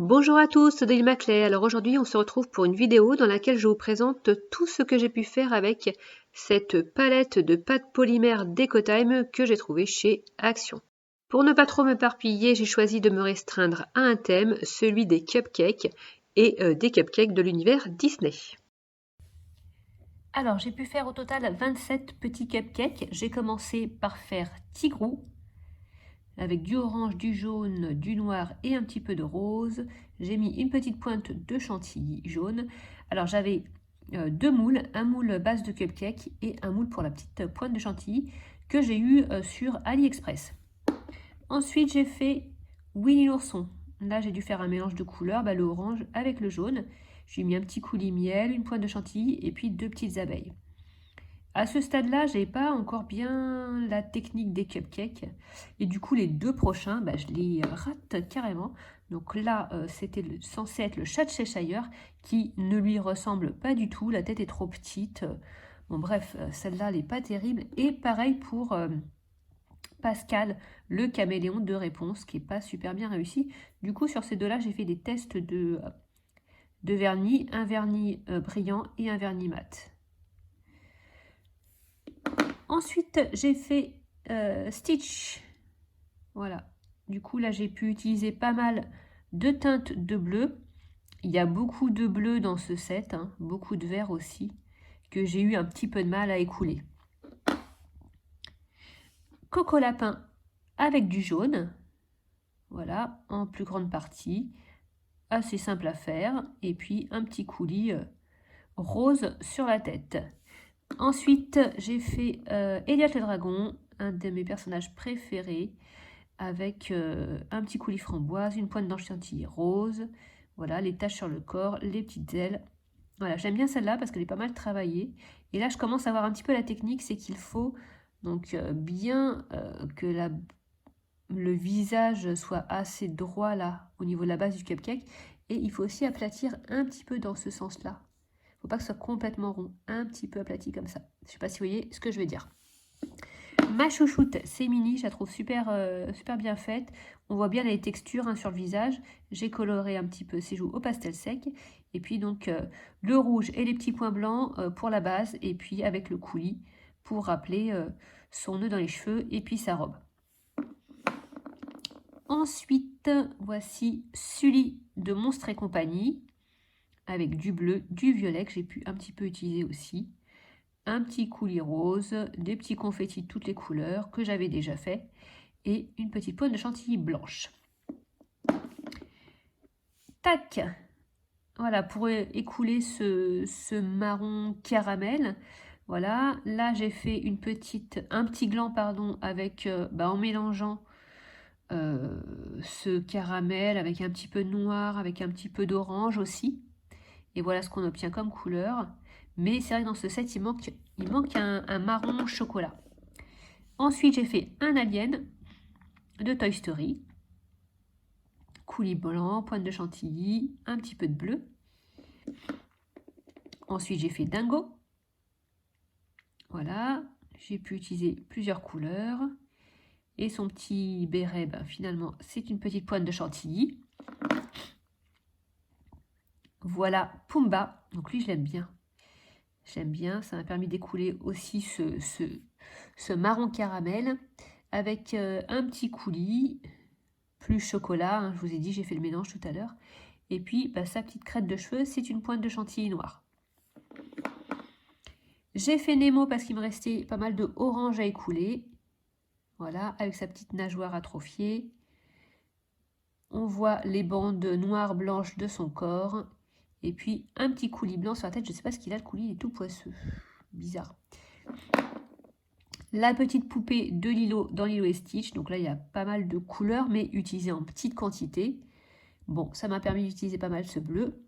Bonjour à tous, c'est Odile Maclay. Alors aujourd'hui, on se retrouve pour une vidéo dans laquelle je vous présente tout ce que j'ai pu faire avec cette palette de pâte polymère Decotime que j'ai trouvée chez Action. Pour ne pas trop m'éparpiller, j'ai choisi de me restreindre à un thème, celui des cupcakes et des cupcakes de l'univers Disney. Alors, j'ai pu faire au total 27 petits cupcakes. J'ai commencé par faire Tigrou, avec du orange, du jaune, du noir et un petit peu de rose. J'ai mis une petite pointe de chantilly jaune. Alors j'avais deux moules, un moule base de cupcake et un moule pour la petite pointe de chantilly que j'ai eu sur AliExpress. Ensuite j'ai fait Winnie l'ourson. Là j'ai dû faire un mélange de couleurs, le orange avec le jaune. J'ai mis un petit coulis miel, une pointe de chantilly et puis deux petites abeilles. À ce stade-là, je n'avais pas encore bien la technique des cupcakes. Et du coup, les deux prochains, je les rate carrément. Donc là, c'était censé être le chat de Cheshire qui ne lui ressemble pas du tout. La tête est trop petite. Bon, bref, celle-là, elle n'est pas terrible. Et pareil pour Pascal, le caméléon de réponse, qui n'est pas super bien réussi. Du coup, sur ces deux-là, j'ai fait des tests de vernis. Un vernis brillant et un vernis mat. Ensuite, j'ai fait Stitch. Voilà. Du coup, là, j'ai pu utiliser pas mal de teintes de bleu. Il y a beaucoup de bleu dans ce set, beaucoup de vert aussi, que j'ai eu un petit peu de mal à écouler. Coco lapin avec du jaune. Voilà, en plus grande partie. Assez simple à faire. Et puis, un petit coulis rose sur la tête. Ensuite, j'ai fait Elliot le dragon, un de mes personnages préférés, avec un petit coulis framboise, une pointe d'ange chantilly rose, voilà, les taches sur le corps, les petites ailes. Voilà, j'aime bien celle-là parce qu'elle est pas mal travaillée. Et là, je commence à voir un petit peu la technique, c'est qu'il faut donc bien que le visage soit assez droit là, au niveau de la base du cupcake. Et il faut aussi aplatir un petit peu dans ce sens-là. Faut pas que ce soit complètement rond, un petit peu aplati comme ça. Je sais pas si vous voyez ce que je veux dire. Ma chouchoute, c'est Mini, je la trouve super, super bien faite. On voit bien les textures sur le visage. J'ai coloré un petit peu ses joues au pastel sec. Et puis donc le rouge et les petits points blancs pour la base. Et puis avec le coulis pour rappeler son nœud dans les cheveux et puis sa robe. Ensuite, voici Sully de Monstres et compagnie, avec du bleu, du violet que j'ai pu un petit peu utiliser aussi. Un petit coulis rose, des petits confettis de toutes les couleurs que j'avais déjà fait et une petite pointe de chantilly blanche. Tac! Voilà, pour écouler ce marron caramel. Voilà, là j'ai fait un petit gland pardon, avec, en mélangeant ce caramel avec un petit peu de noir, avec un petit peu d'orange aussi. Et voilà ce qu'on obtient comme couleur. Mais c'est vrai que dans ce set, il manque un marron chocolat. Ensuite, j'ai fait un alien de Toy Story. Coulis blanc, pointe de chantilly, un petit peu de bleu. Ensuite, j'ai fait Dingo. Voilà, j'ai pu utiliser plusieurs couleurs. Et son petit béret, finalement, c'est une petite pointe de chantilly. Voilà Pumba. Donc lui, je l'aime bien. J'aime bien, ça m'a permis d'écouler aussi ce marron caramel avec un petit coulis, plus chocolat, je vous ai dit, j'ai fait le mélange tout à l'heure. Et puis, sa petite crête de cheveux, c'est une pointe de chantilly noir. J'ai fait Nemo parce qu'il me restait pas mal de orange à écouler. Voilà, avec sa petite nageoire atrophiée. On voit les bandes noires blanches de son corps. Et puis, un petit coulis blanc sur la tête. Je ne sais pas ce qu'il a, le coulis, il est tout poisseux. Bizarre. La petite poupée de Lilo dans Lilo et Stitch. Donc là, il y a pas mal de couleurs, mais utilisées en petite quantité. Bon, ça m'a permis d'utiliser pas mal ce bleu.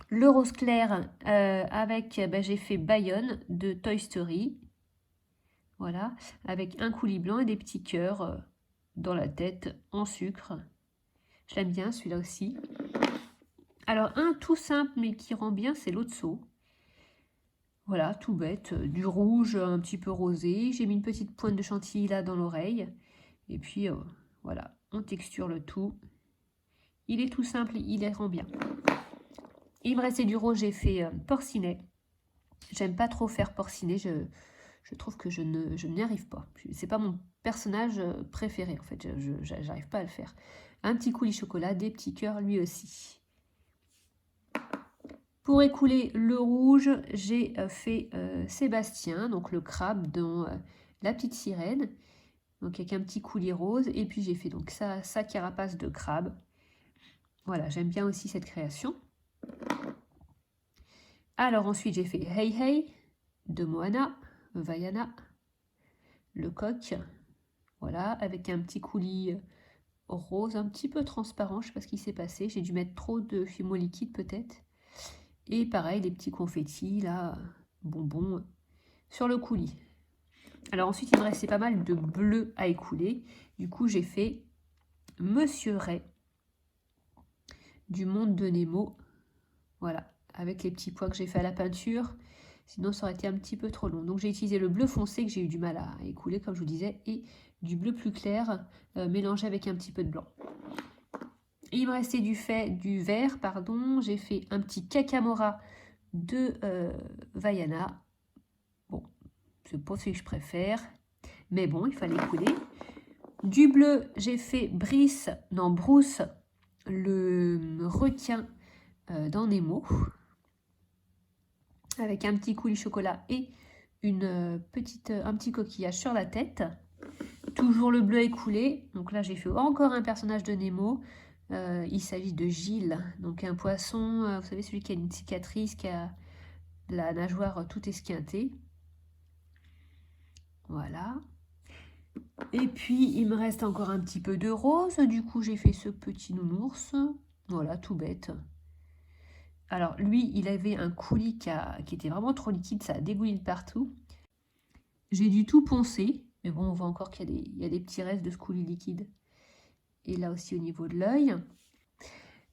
Le rose clair avec, j'ai fait Bayonne de Toy Story. Voilà, avec un coulis blanc et des petits cœurs dans la tête en sucre. Je l'aime bien celui-là aussi. Alors un tout simple mais qui rend bien, c'est l'Otso. Voilà, tout bête, du rouge un petit peu rosé. J'ai mis une petite pointe de chantilly là dans l'oreille. Et puis voilà, on texture le tout. Il est tout simple, il les rend bien. Il me restait du rose, j'ai fait porcinet. J'aime pas trop faire porcinet, je trouve que je n'y arrive pas. C'est pas mon personnage préféré en fait, j'arrive pas à le faire. Un petit coulis chocolat, des petits cœurs lui aussi. Pour écouler le rouge, j'ai fait Sébastien, donc le crabe dans La Petite Sirène, donc avec un petit coulis rose, et puis j'ai fait donc sa carapace de crabe. Voilà, j'aime bien aussi cette création. Alors ensuite j'ai fait Hey Hey de Moana, Vaiana, le coq, voilà, avec un petit coulis rose, un petit peu transparent, je ne sais pas ce qui s'est passé, j'ai dû mettre trop de fumeau liquide peut-être. Et pareil, les petits confettis, là, bonbons, sur le coulis. Alors ensuite, il me restait pas mal de bleu à écouler. Du coup, j'ai fait Monsieur Ray du Monde de Nemo. Voilà, avec les petits pois que j'ai fait à la peinture. Sinon, ça aurait été un petit peu trop long. Donc, j'ai utilisé le bleu foncé que j'ai eu du mal à écouler, comme je vous disais, et du bleu plus clair, mélangé avec un petit peu de blanc. Et il me restait du vert, pardon. J'ai fait un petit Kakamora de Vaiana. Bon, c'est pas celui que je préfère, mais bon, il fallait couler. Du bleu, j'ai fait Bruce, le requin dans Nemo, avec un petit coulis chocolat et un petit coquillage sur la tête. Toujours le bleu écoulé. Donc là, j'ai fait encore un personnage de Nemo. Il s'agit de Gilles, donc un poisson, vous savez, celui qui a une cicatrice, qui a la nageoire tout esquintée. Voilà. Et puis, il me reste encore un petit peu de rose. Du coup, j'ai fait ce petit nounours. Voilà, tout bête. Alors, lui, il avait un coulis qui était vraiment trop liquide. Ça a dégouliné de partout. J'ai dû tout poncer. Mais bon, on voit encore qu'il y a des petits restes de ce coulis liquide. Et là aussi, au niveau de l'œil.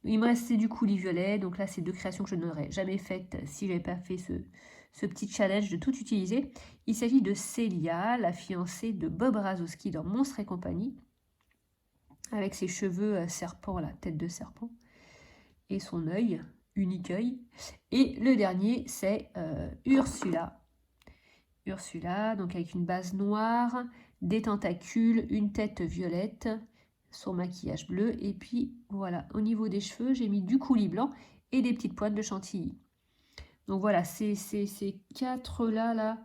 Il me restait du coulis violet. Donc là, c'est deux créations que je n'aurais jamais faites si je n'avais pas fait ce petit challenge de tout utiliser. Il s'agit de Célia, la fiancée de Bob Razowski dans Monstres et compagnie, avec ses cheveux serpent, la tête de serpent, et son œil, unique œil. Et le dernier, c'est Ursula. Ursula, donc avec une base noire, des tentacules, une tête violette, son maquillage bleu, et puis voilà, au niveau des cheveux, j'ai mis du coulis blanc et des petites pointes de chantilly. Donc voilà, ces quatre là,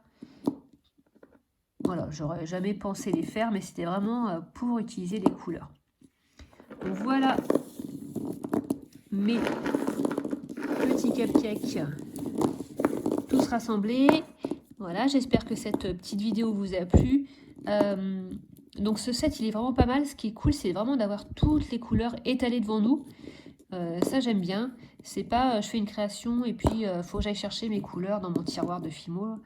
voilà, j'aurais jamais pensé les faire, mais c'était vraiment pour utiliser les couleurs. Donc voilà mes petits cupcakes tous rassemblés. Voilà, j'espère que cette petite vidéo vous a plu. Donc ce set, il est vraiment pas mal. Ce qui est cool, c'est vraiment d'avoir toutes les couleurs étalées devant nous. Ça, j'aime bien. C'est pas je fais une création et puis faut que j'aille chercher mes couleurs dans mon tiroir de Fimo.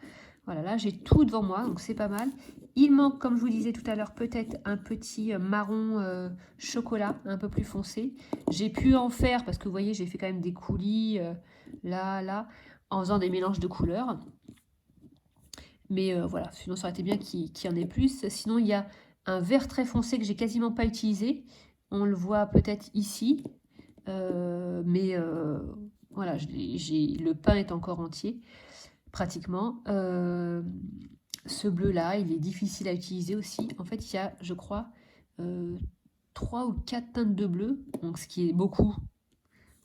Voilà, là, j'ai tout devant moi, donc c'est pas mal. Il manque, comme je vous disais tout à l'heure, peut-être un petit marron chocolat, un peu plus foncé. J'ai pu en faire, parce que vous voyez, j'ai fait quand même des coulis, là, en faisant des mélanges de couleurs. Mais voilà, sinon ça aurait été bien qu'il y en ait plus. Sinon, il y a un vert très foncé que j'ai quasiment pas utilisé. On le voit peut-être ici. Mais voilà, le pain est encore entier, pratiquement. Ce bleu-là, il est difficile à utiliser aussi. En fait, il y a, je crois, 3 ou 4 teintes de bleu, donc ce qui est beaucoup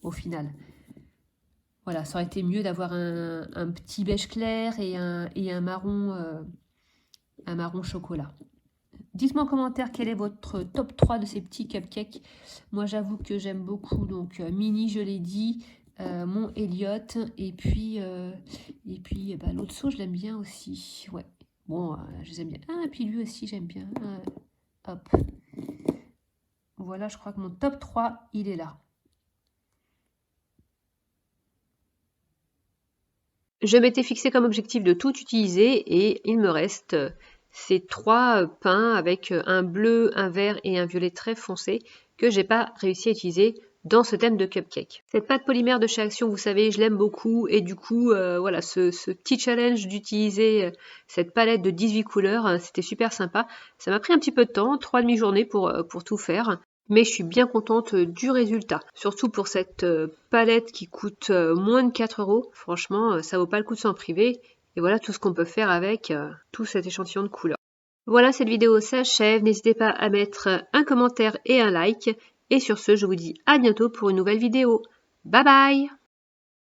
au final. Voilà, ça aurait été mieux d'avoir un petit beige clair et un marron chocolat. Dites-moi en commentaire quel est votre top 3 de ces petits cupcakes. Moi, j'avoue que j'aime beaucoup. Donc, Mini, je l'ai dit, mon Elliot. Et puis l'autre saut, je l'aime bien aussi. Ouais, bon, je les aime bien. Ah, et puis lui aussi, j'aime bien. Hop. Voilà, je crois que mon top 3, il est là. Je m'étais fixé comme objectif de tout utiliser et il me reste ces 3 pains avec un bleu, un vert et un violet très foncé que j'ai pas réussi à utiliser dans ce thème de cupcake. Cette pâte polymère de chez Action, vous savez, je l'aime beaucoup et du coup, voilà, ce petit challenge d'utiliser cette palette de 18 couleurs, c'était super sympa. Ça m'a pris un petit peu de temps, 3 demi-journées pour tout faire. mais je suis bien contente du résultat. Surtout pour cette palette qui coûte moins de 4 €. Franchement, ça vaut pas le coup de s'en priver. Et voilà tout ce qu'on peut faire avec tout cet échantillon de couleurs. Voilà, cette vidéo s'achève. N'hésitez pas à mettre un commentaire et un like. Et sur ce, je vous dis à bientôt pour une nouvelle vidéo. Bye bye!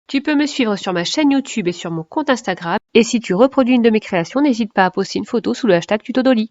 Tu peux me suivre sur ma chaîne YouTube et sur mon compte Instagram. Et si tu reproduis une de mes créations, n'hésite pas à poster une photo sous le hashtag Tuto Dolly.